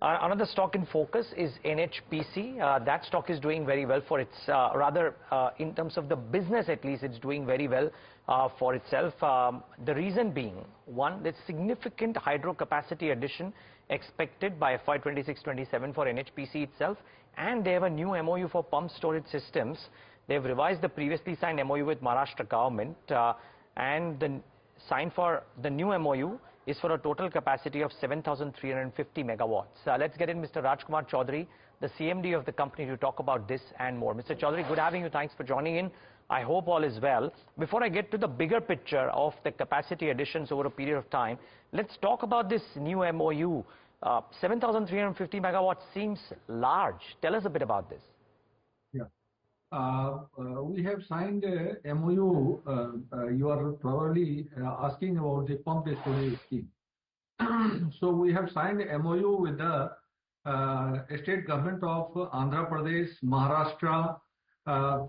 Another stock in focus is NHPC. That stock is doing very well for its, in terms of the business at least, it's doing very well for itself. The reason being, one, there's significant hydro capacity addition expected by FY 26-27 for NHPC itself, and they have a new MOU for pump storage systems. They've revised the previously signed MOU with Maharashtra government, and the sign for the new MOU is for a total capacity of 7,350 megawatts. Let's get in Mr. Rajkumar Chaudhary, the CMD of the company, to talk about this and more. Mr. Chaudhary, good having you. Thanks for joining in. I hope all is well. Before I get to the bigger picture of the capacity additions over a period of time, let's talk about this new MOU. 7,350 megawatts seems large. Tell us a bit about this. Yeah. We have signed a MOU. You are probably asking about the pump storage scheme. So we have signed a MOU with the state government of Andhra Pradesh, Maharashtra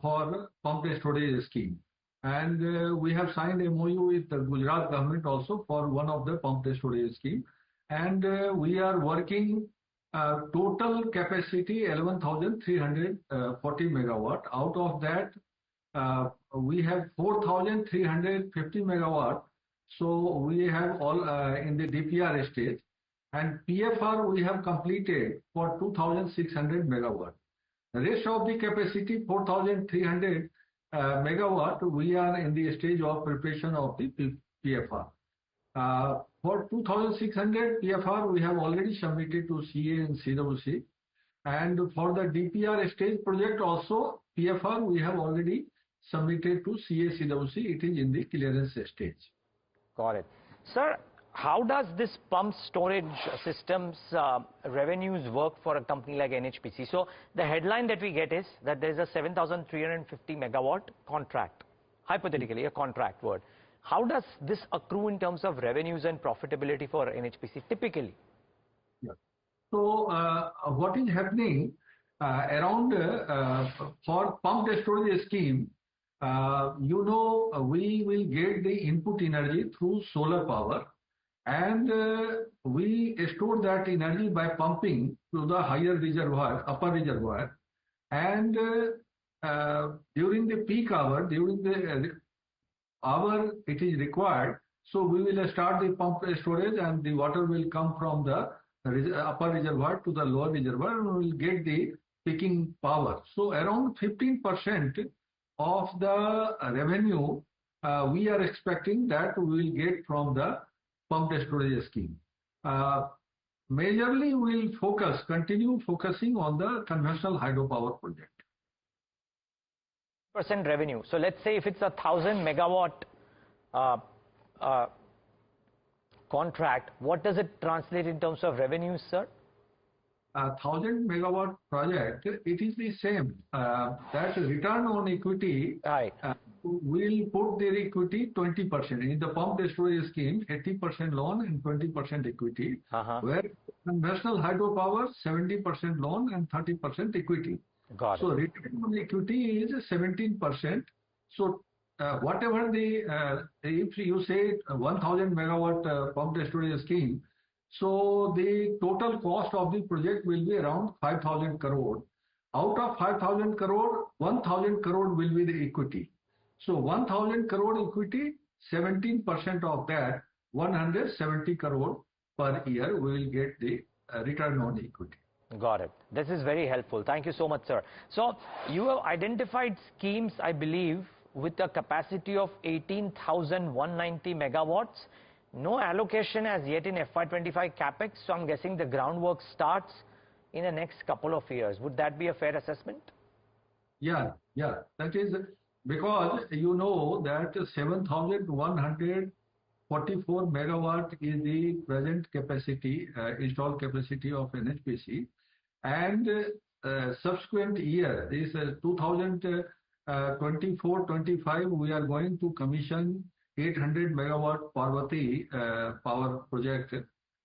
for pump storage scheme. And we have signed a MOU with the Gujarat government also for one of the pump storage scheme. And we are working total capacity 11,340 megawatt. Out of that, we have 4,350 megawatt. So we have all in the DPR stage, and PFR we have completed for 2,600 megawatt. The rest of the capacity 4,300 megawatt, we are in the stage of preparation of the PFR. For 2,600 PFR, we have already submitted to CA and CWC. And for the DPR stage project also, PFR, we have already submitted to CA, CWC. It is in the clearance stage. Got it. Sir, how does this pump storage systems revenues work for a company like NHPC? So the headline that we get is that there is a 7,350 megawatt contract, hypothetically a contract word. How does this accrue in terms of revenues and profitability for NHPC typically? Yeah. So what is happening around for pump storage scheme, we will get the input energy through solar power, and we store that energy by pumping to the higher reservoir, upper reservoir, and during the peak hour, during the hour it is required, so we will start the pump storage and the water will come from the upper reservoir to the lower reservoir and we will get the peaking power. So around 15% of the revenue we are expecting that we will get from the pump storage scheme. Majorly we will continue focusing on the conventional hydropower project. % revenue. So let's say if it's a 1,000 megawatt contract, what does it translate in terms of revenues, sir? 1,000 megawatt project, it is the same. That return on equity, right. Will put their equity 20%. In the pump storage scheme, 80% loan and 20% equity, where conventional hydropower, 70% loan and 30% equity. Got it. So return on equity is 17%. So whatever the, if you say 1,000 megawatt pump storage scheme, so the total cost of the project will be around 5,000 crore. Out of 5,000 crore, 1,000 crore will be the equity. So 1,000 crore equity, 17% of that, 170 crore per year, we will get the return on equity. Got it. This is very helpful. Thank you so much, sir. So you have identified schemes, I believe, with a capacity of 18,190 megawatts. No allocation as yet in FY25 capex, so I'm guessing the groundwork starts in the next couple of years. Would that be a fair assessment? Yeah. That is because you know that 7,144 megawatt is the present capacity, installed capacity of NHPC, and subsequent year, this 2024-25, we are going to commission 800 megawatt Parvati power project.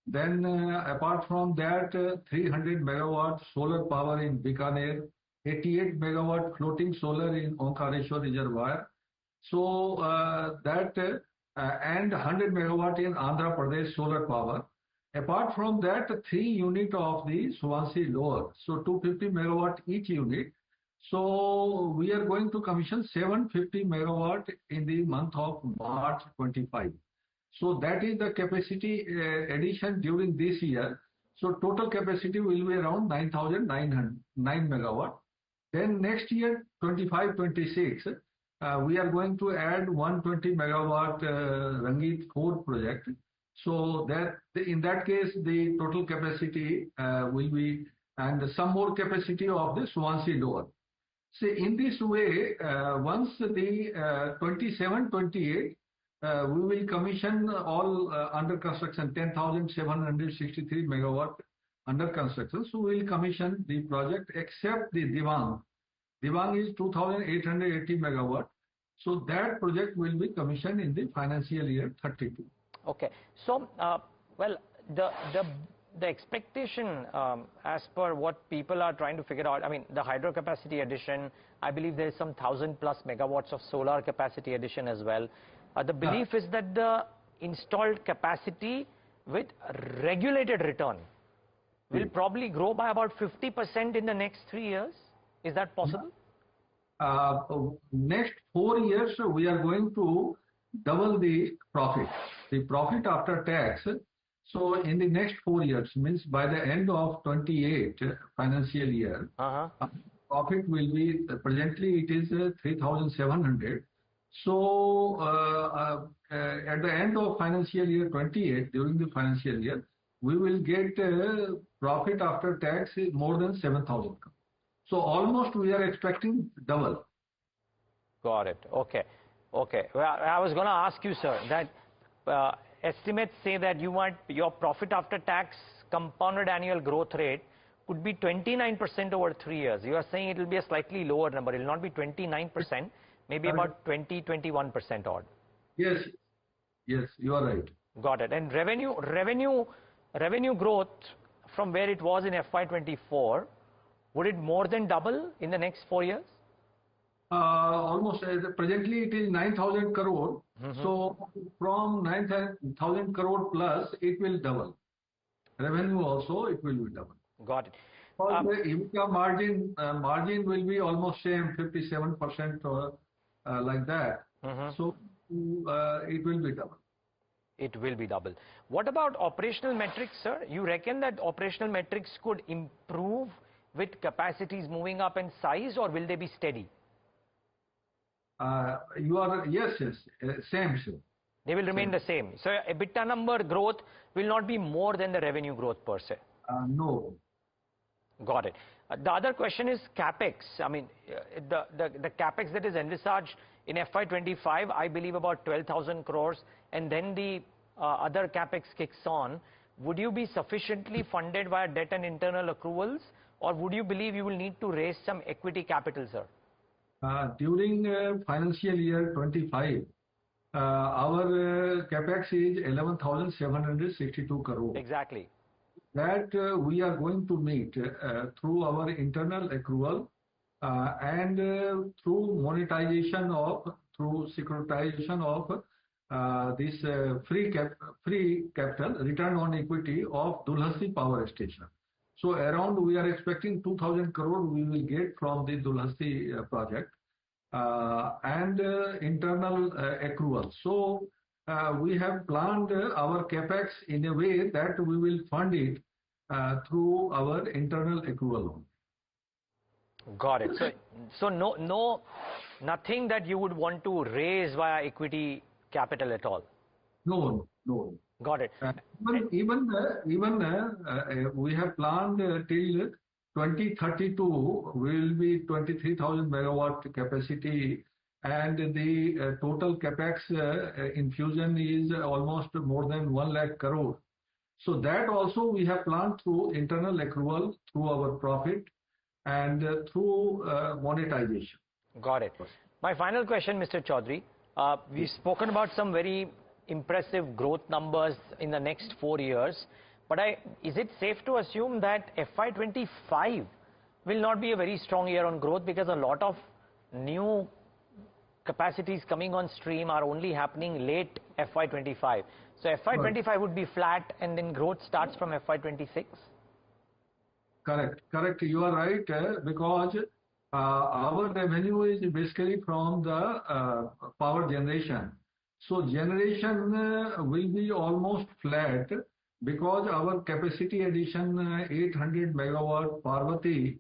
Then apart from that, 300 megawatt solar power in Bikaner, 88 megawatt floating solar in Omkareshwar Reservoir. So and 100 megawatt in Andhra Pradesh solar power. Apart from that, 3 units of the Suvansi lower, so 250 megawatt each unit. So we are going to commission 750 megawatt in the month of March 25. So that is the capacity addition during this year. So total capacity will be around 9,909 megawatt. Then next year, 25-26, we are going to add 120 megawatt Rangit 4 project. So that in that case, the total capacity will be, and some more capacity of the Suvansi lower. So in this way, once the 27-28, we will commission all under construction 10,763 megawatt under construction. So we will commission the project except the Diwan. Diwan is 2,880 megawatt. So that project will be commissioned in the financial year 32. Okay. So, well, the expectation, as per what people are trying to figure out, I mean, the hydro capacity addition, I believe there is some 1,000+ megawatts of solar capacity addition as well. The belief is that the installed capacity with regulated return will probably grow by about 50% in the next 3 years. Is that possible? Next 4 years, we are going to double the profit. The profit after tax. So in the next 4 years, means by the end of 28 financial year, profit will be, presently it is 3,700. So at the end of financial year 28, during the financial year, we will get profit after tax more than 7,000. So almost we are expecting double. Got it. Okay. Okay. Well, I was going to ask you, sir, that estimates say that you want your profit after tax compounded annual growth rate could be 29% over 3 years. You are saying it will be a slightly lower number. It will not be 29%, maybe about 20-21% odd. Yes. Yes, you are right. Got it. And revenue growth from where it was in FY24, would it more than double in the next 4 years? Almost, presently it is 9,000 crore. So from 9,000 crore plus, it will double. Revenue also, it will be double. Got it. The EBITDA margin will be almost same, 57% or like that. So it will be double. It will be double. What about operational metrics, sir? You reckon that operational metrics could improve with capacities moving up in size, or will they be steady? Yes, same. They will remain the same. So EBITDA number growth will not be more than the revenue growth per se. No. Got it. The other question is capex. I mean, the capex that is envisaged in FY25, I believe about 12,000 crores, and then the other capex kicks on. Would you be sufficiently funded via debt and internal accruals, or would you believe you will need to raise some equity capital, sir? During financial year 25, our capex is 11,762 crore. Exactly. That we are going to meet through our internal accrual and through monetization of, through securitization of this free capital, return on equity of Dulhasti Power Station. So around we are expecting 2,000 crore we will get from the Dulhasti project and internal accrual. So we have planned our capex in a way that we will fund it through our internal accrual. Got it. So nothing that you would want to raise via equity capital at all. No. Got it. Even we have planned till 2032 will be 23,000 megawatt capacity, and the total capex infusion is almost more than 1 lakh crore. So that also we have planned through internal accrual, through our profit, and through monetization. Got it. My final question, Mr. Chaudhary. We've spoken about some very impressive growth numbers in the next 4 years, but is it safe to assume that FY25 will not be a very strong year on growth, because a lot of new capacities coming on stream are only happening late FY25? So FY25 would be flat and then growth starts from FY26? Correct. You are right, because our revenue is basically from the power generation. So generation will be almost flat because our capacity addition 800 megawatt Parvati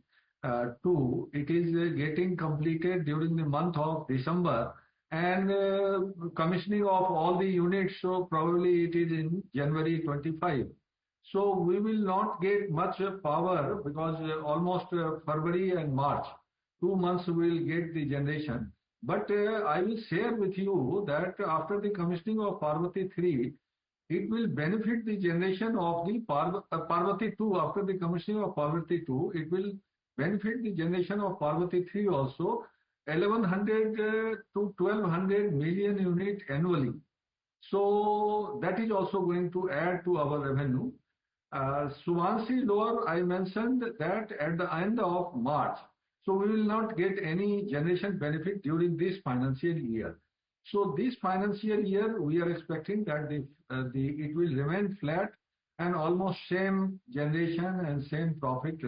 2, it is getting completed during the month of December, and commissioning of all the units, so probably it is in January 25. So we will not get much power because almost February and March, 2 months we will get the generation. But I will share with you that after the commissioning of Parvati 3, it will benefit the generation of the Parvati 2. After the commissioning of Parvati 2, it will benefit the generation of Parvati 3 also, 1100 to 1200 million unit annually. So that is also going to add to our revenue. Suvansi Lower, I mentioned that at the end of March. So we will not get any generation benefit during this financial year. So this financial year, we are expecting that it will remain flat and almost same generation and same profit,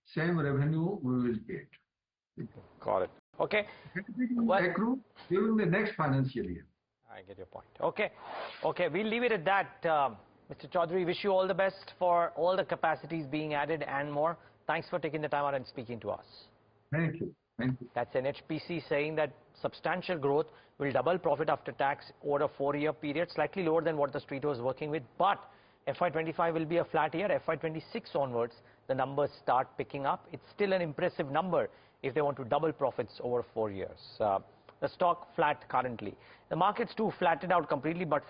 same revenue we will get. Got it. Okay. Accrue during the next financial year. I get your point. Okay, we'll leave it at that. Mr. Chaudhary, wish you all the best for all the capacities being added and more. Thanks for taking the time out and speaking to us. Thank you. That's NHPC saying that substantial growth will double profit after tax over a 4-year period, slightly lower than what the street was working with. But FY25 will be a flat year. FY26 onwards, the numbers start picking up. It's still an impressive number if they want to double profits over 4 years. The stock flat currently. The markets too flattened out completely, but for